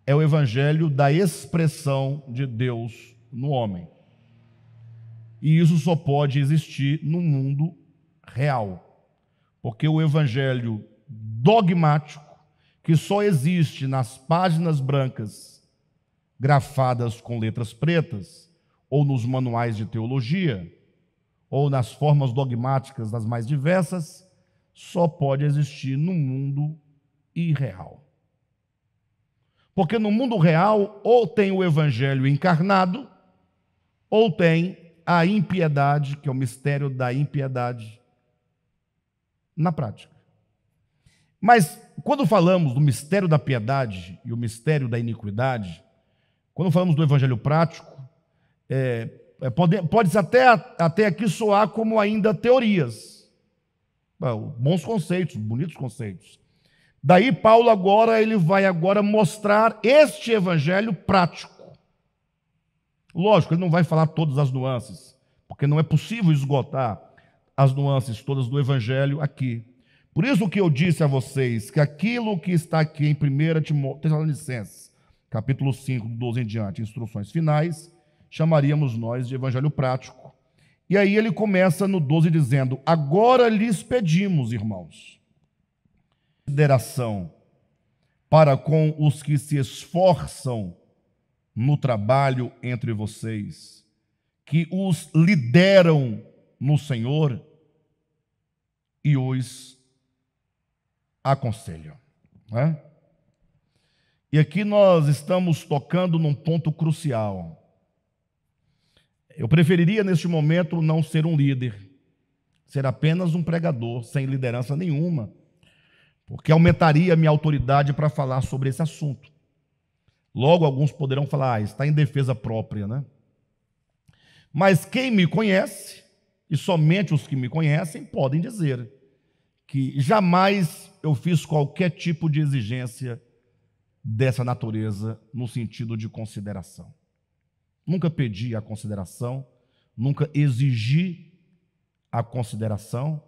é o Evangelho da expressão de Deus no homem. E isso só pode existir no mundo real. Porque o Evangelho dogmático, que só existe nas páginas brancas, grafadas com letras pretas, ou nos manuais de teologia, ou nas formas dogmáticas das mais diversas, só pode existir no mundo irreal. Porque no mundo real, ou tem o Evangelho encarnado, ou tem a impiedade, que é o mistério da impiedade, na prática. Mas, quando falamos do mistério da piedade e o mistério da iniquidade, quando falamos do Evangelho prático, pode até aqui soar como ainda teorias. Bons conceitos, bonitos conceitos. Daí Paulo ele vai mostrar este Evangelho prático. Lógico, ele não vai falar todas as nuances, porque não é possível esgotar as nuances todas do Evangelho aqui. Por isso que eu disse a vocês que aquilo que está aqui em 1 Tessalonicenses, capítulo 5, 12 em diante, instruções finais, chamaríamos nós de Evangelho prático. E aí ele começa no 12 dizendo: agora lhes pedimos, irmãos, consideração para com os que se esforçam no trabalho entre vocês, que os lideram no Senhor e os aconselham. Né? E aqui nós estamos tocando num ponto crucial. Eu preferiria neste momento não ser um líder, ser apenas um pregador, sem liderança nenhuma, porque aumentaria a minha autoridade para falar sobre esse assunto. Logo, alguns poderão falar, está em defesa própria, né? Mas quem me conhece, e somente os que me conhecem, podem dizer que jamais eu fiz qualquer tipo de exigência dessa natureza no sentido de consideração. Nunca pedi a consideração, nunca exigi a consideração,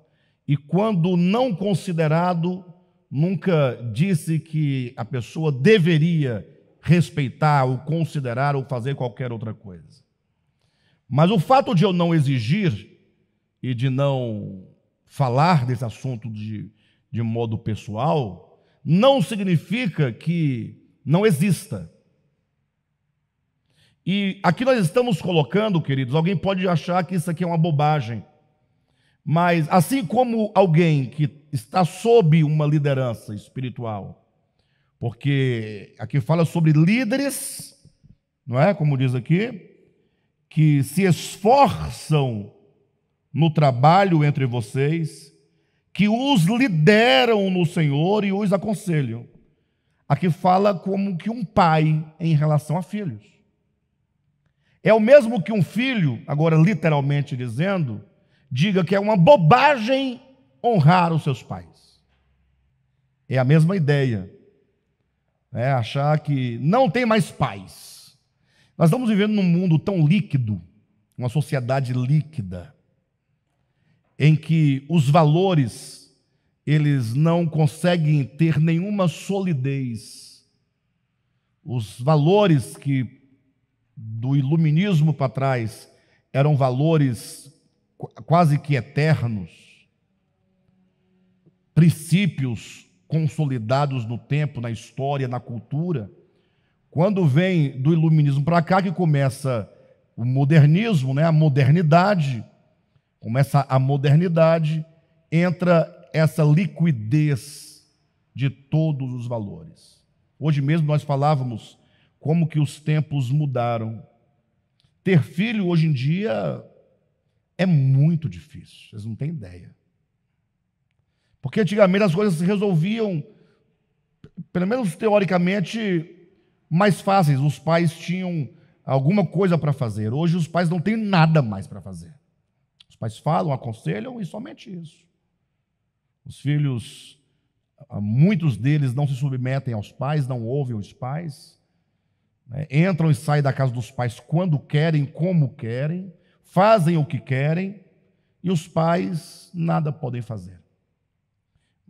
e quando não considerado, nunca disse que a pessoa deveria respeitar, ou considerar, ou fazer qualquer outra coisa. Mas o fato de eu não exigir e de não falar desse assunto de modo pessoal, não significa que não exista. E aqui nós estamos colocando, queridos, alguém pode achar que isso aqui é uma bobagem, mas assim como alguém que está sob uma liderança espiritual, porque aqui fala sobre líderes, não é? Como diz aqui, que se esforçam no trabalho entre vocês, que os lideram no Senhor e os aconselham. Aqui fala como que um pai em relação a filhos. É o mesmo que um filho, agora literalmente dizendo, diga que é uma bobagem honrar os seus pais. É a mesma ideia. É achar que não tem mais pais. Nós estamos vivendo num mundo tão líquido, uma sociedade líquida, em que os valores, eles não conseguem ter nenhuma solidez. Os valores que do iluminismo para trás eram valores quase que eternos, princípios consolidados no tempo, na história, na cultura. Quando vem do iluminismo para cá, que começa o modernismo, né, a modernidade, entra essa liquidez de todos os valores. Hoje mesmo nós falávamos como que os tempos mudaram. Ter filho hoje em dia é muito difícil, vocês não têm ideia. Porque antigamente as coisas se resolviam, pelo menos teoricamente, mais fáceis. Os pais tinham alguma coisa para fazer. Hoje os pais não têm nada mais para fazer. Os pais falam, aconselham e somente isso. Os filhos, muitos deles não se submetem aos pais, não ouvem os pais, né? Entram e saem da casa dos pais quando querem, como querem, fazem o que querem, e os pais nada podem fazer.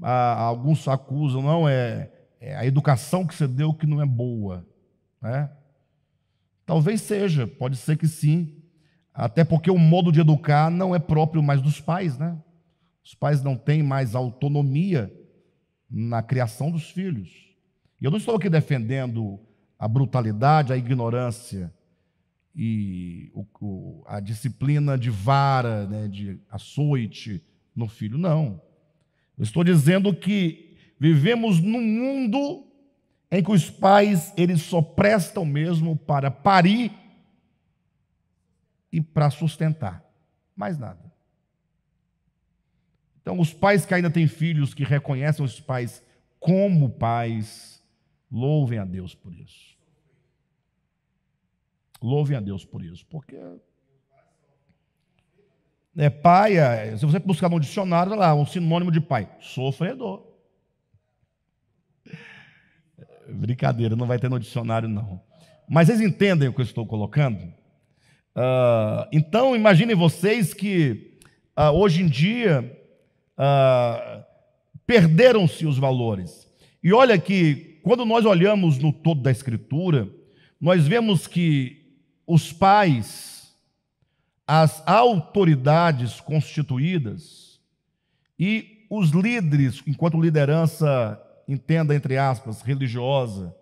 Alguns acusam, não, é a educação que você deu que não é boa, né? Talvez seja, pode ser que sim, até porque o modo de educar não é próprio mais dos pais, né? Os pais não têm mais autonomia na criação dos filhos. E eu não estou aqui defendendo a brutalidade, a ignorância e a disciplina de vara, né, de açoite no filho, não. Eu estou dizendo que vivemos num mundo em que os pais, eles só prestam mesmo para parir e para sustentar, mais nada. Então, os pais que ainda têm filhos que reconhecem os pais como pais, louvem a Deus por isso. Louvem a Deus por isso, porque pai, se você buscar no dicionário, lá, um sinônimo de pai, sofredor. Brincadeira, não vai ter no dicionário, não. Mas vocês entendem o que eu estou colocando? Então, imaginem vocês que hoje em dia perderam-se os valores. E olha que, quando nós olhamos no todo da Escritura, nós vemos que os pais, as autoridades constituídas e os líderes, enquanto liderança, entenda entre aspas, religiosa,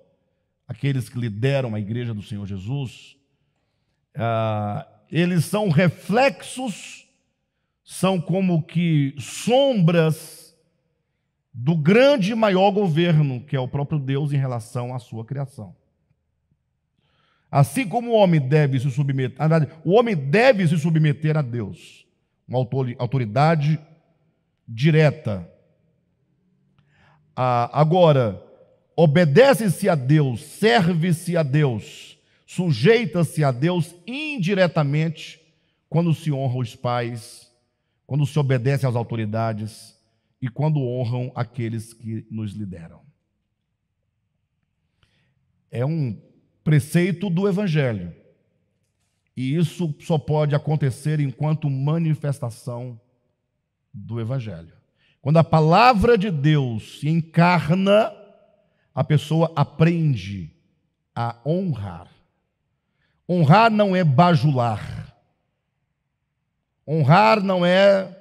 aqueles que lideram a igreja do Senhor Jesus, eles são reflexos, são como que sombras do grande e maior governo, que é o próprio Deus em relação à sua criação. Assim como o homem deve se submeter, na verdade, o homem deve se submeter a Deus, uma autoridade direta. Agora, obedece-se a Deus, serve-se a Deus, sujeita-se a Deus indiretamente quando se honra os pais, quando se obedece às autoridades e quando honram aqueles que nos lideram. É um preceito do Evangelho. E isso só pode acontecer enquanto manifestação do Evangelho. Quando a palavra de Deus se encarna, a pessoa aprende a honrar. Honrar não é bajular. Honrar não é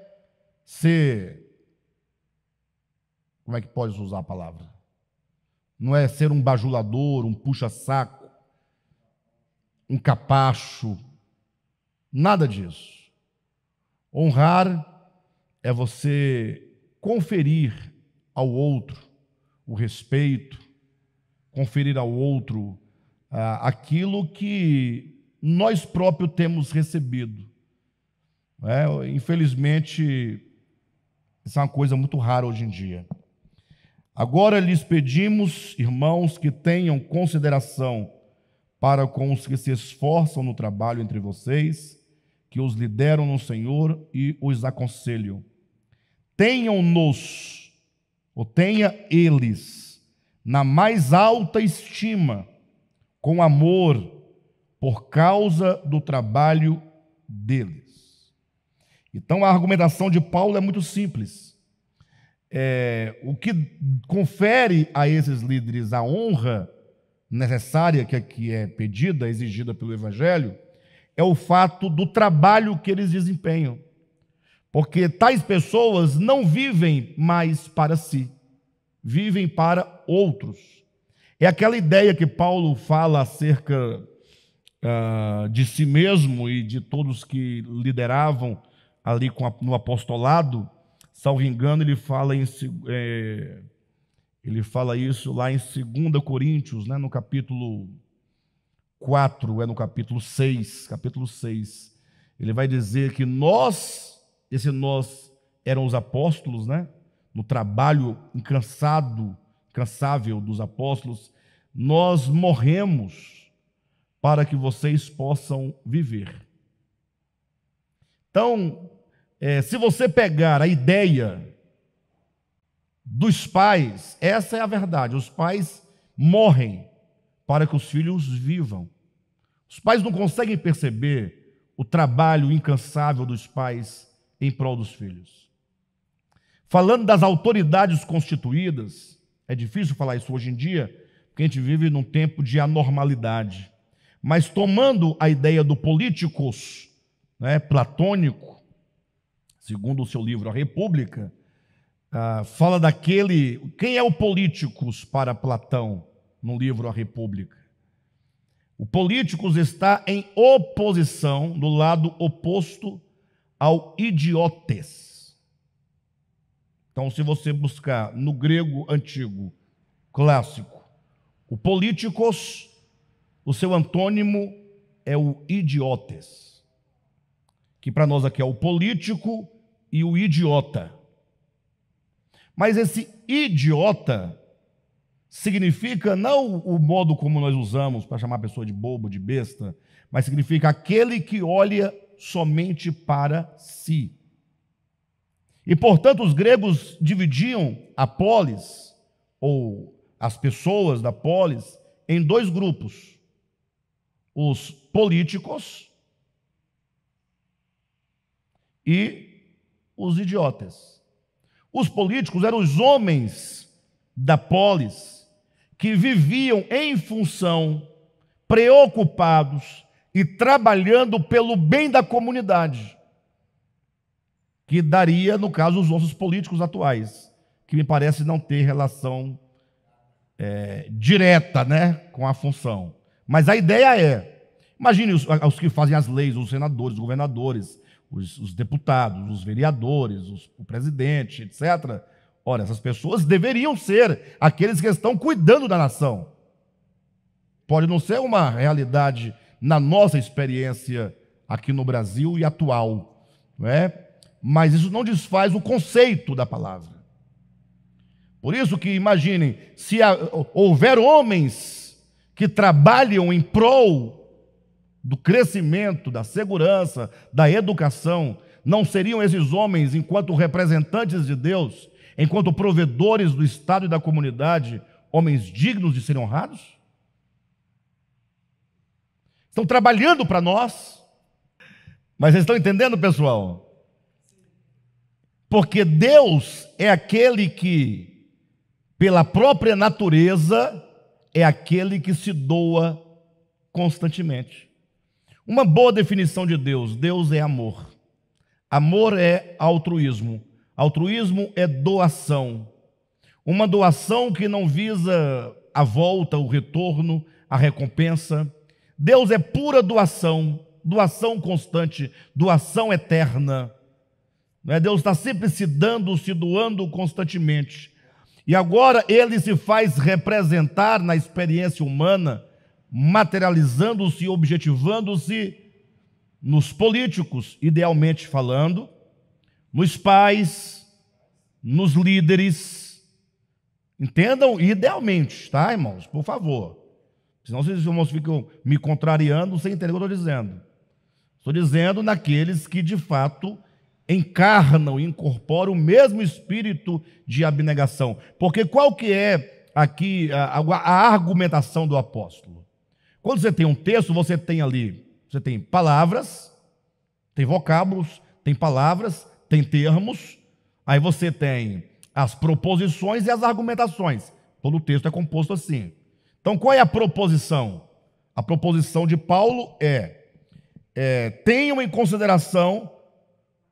ser... Como é que pode usar a palavra? Não é ser um bajulador, um puxa-saco, um capacho, nada disso. Honrar é você conferir ao outro o respeito, conferir ao outro aquilo que nós próprios temos recebido. Infelizmente, isso é uma coisa muito rara hoje em dia. Agora lhes pedimos, irmãos, que tenham consideração para com os que se esforçam no trabalho entre vocês, que os lideram no Senhor e os aconselham. Tenham-nos, ou tenha eles, na mais alta estima, com amor, por causa do trabalho deles. Então a argumentação de Paulo é muito simples. O que confere a esses líderes a honra necessária que é pedida, exigida pelo Evangelho, é o fato do trabalho que eles desempenham. Porque tais pessoas não vivem mais para si, vivem para outros. É aquela ideia que Paulo fala acerca de si mesmo e de todos que lideravam ali no apostolado. Salvo engano, ele fala isso lá em 2 Coríntios, né, no capítulo 4, no capítulo 6, ele vai dizer que nós eram os apóstolos, né, no trabalho incansável dos apóstolos, nós morremos para que vocês possam viver. Então, se você pegar a ideia dos pais, essa é a verdade. Os pais morrem para que os filhos vivam. Os pais não conseguem perceber o trabalho incansável dos pais em prol dos filhos. Falando das autoridades constituídas, é difícil falar isso hoje em dia, porque a gente vive num tempo de anormalidade. Mas tomando a ideia do políticos, né, platônico, segundo o seu livro A República, fala daquele... Quem é o políticos para Platão no livro A República? O políticos está em oposição, do lado oposto ao idiotes. Então, se você buscar no grego antigo, clássico, o políticos, o seu antônimo é o idiotes, que para nós aqui é o político e o idiota. Mas esse idiota significa não o modo como nós usamos para chamar a pessoa de bobo, de besta, mas significa aquele que olha somente para si. E, portanto, os gregos dividiam a polis, ou as pessoas da polis, em dois grupos: os políticos e os idiotas. Os políticos eram os homens da polis que viviam em função, preocupados e trabalhando pelo bem da comunidade, que daria, no caso, os nossos políticos atuais, que me parece não ter relação direta, né, com a função. Mas a ideia imagine os que fazem as leis, os senadores, os governadores, os deputados, os vereadores, o presidente, etc. Ora, essas pessoas deveriam ser aqueles que estão cuidando da nação. Pode não ser uma realidade na nossa experiência aqui no Brasil e atual, não é? Mas isso não desfaz o conceito da palavra. Por isso que imaginem, se houver homens que trabalham em prol do crescimento, da segurança, da educação, não seriam esses homens, enquanto representantes de Deus, enquanto provedores do Estado e da comunidade, homens dignos de serem honrados? Estão trabalhando para nós. Mas vocês estão entendendo, pessoal? Porque Deus é aquele que, pela própria natureza, é aquele que se doa constantemente. Uma boa definição de Deus: Deus é amor. Amor é altruísmo. Altruísmo é doação. Uma doação que não visa a volta, o retorno, a recompensa. Deus é pura doação, doação constante, doação eterna. Deus está sempre se dando, se doando constantemente. E agora Ele se faz representar na experiência humana, materializando-se, objetivando-se nos políticos, idealmente falando, nos pais, nos líderes. Entendam idealmente, tá, irmãos? Por favor. Senão vocês irmãos ficam me contrariando sem entender o que eu estou dizendo. Estou dizendo naqueles que de fato encarnam e incorporam o mesmo espírito de abnegação. Porque qual que é aqui a argumentação do apóstolo? Quando você tem um texto, você tem ali, você tem palavras, tem vocábulos, tem palavras, tem termos, aí você tem as proposições e as argumentações. Todo o texto é composto assim. Então, qual é a proposição? A proposição de Paulo tenham em consideração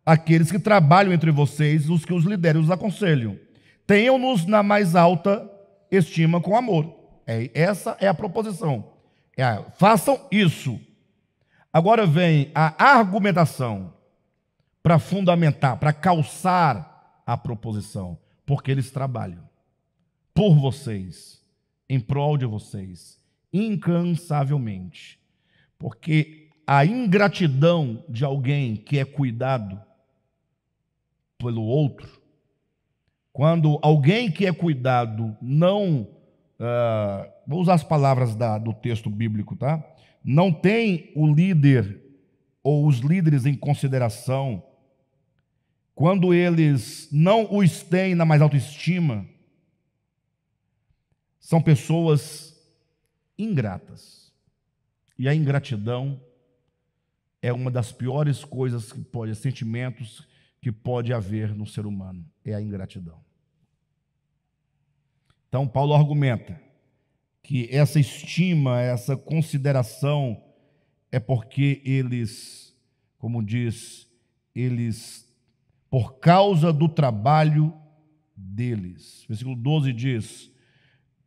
aqueles que trabalham entre vocês, os que os lideram e os aconselham. Tenham-nos na mais alta estima com amor. Essa é a proposição. Façam isso. Agora vem a argumentação para fundamentar, para calçar a proposição. Porque eles trabalham por vocês, em prol de vocês, incansavelmente. Porque a ingratidão de alguém que é cuidado pelo outro, quando alguém que é cuidado não, vou usar as palavras do texto bíblico, tá? Não tem o líder ou os líderes em consideração, quando eles não os têm na mais alta estima, são pessoas ingratas. E a ingratidão é uma das piores coisas que pode, sentimentos que pode haver no ser humano, é a ingratidão. Então, Paulo argumenta que essa estima, essa consideração é porque eles, como diz, por causa do trabalho deles. Versículo 12 diz: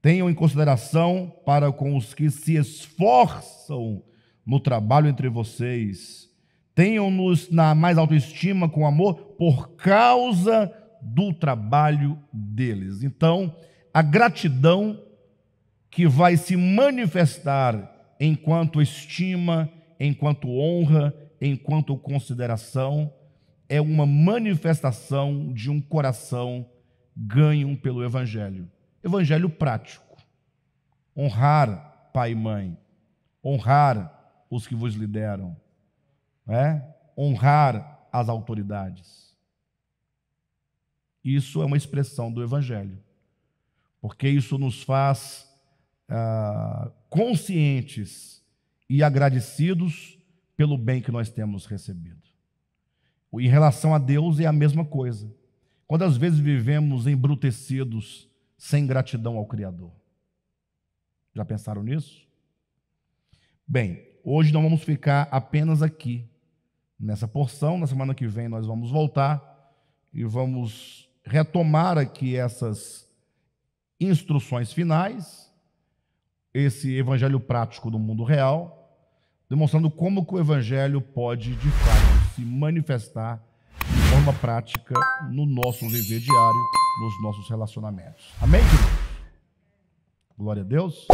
tenham em consideração para com os que se esforçam no trabalho entre vocês, tenham-nos na mais alta estima com amor por causa do trabalho deles. Então, a gratidão que vai se manifestar enquanto estima, enquanto honra, enquanto consideração, é uma manifestação de um coração ganho pelo Evangelho. Evangelho prático. Honrar pai e mãe. Honrar os que vos lideram. Honrar as autoridades. Isso é uma expressão do Evangelho. Porque isso nos faz conscientes e agradecidos pelo bem que nós temos recebido. Em relação a Deus é a mesma coisa. Quantas vezes vivemos embrutecidos sem gratidão ao Criador? Já pensaram nisso? Bem, hoje nós vamos ficar apenas aqui, nessa porção. Na semana que vem nós vamos voltar e vamos retomar aqui essas instruções finais, esse evangelho prático do mundo real, demonstrando como que o evangelho pode, de fato, se manifestar de forma prática no nosso viver diário, nos nossos relacionamentos. Amém, queridos? Glória a Deus.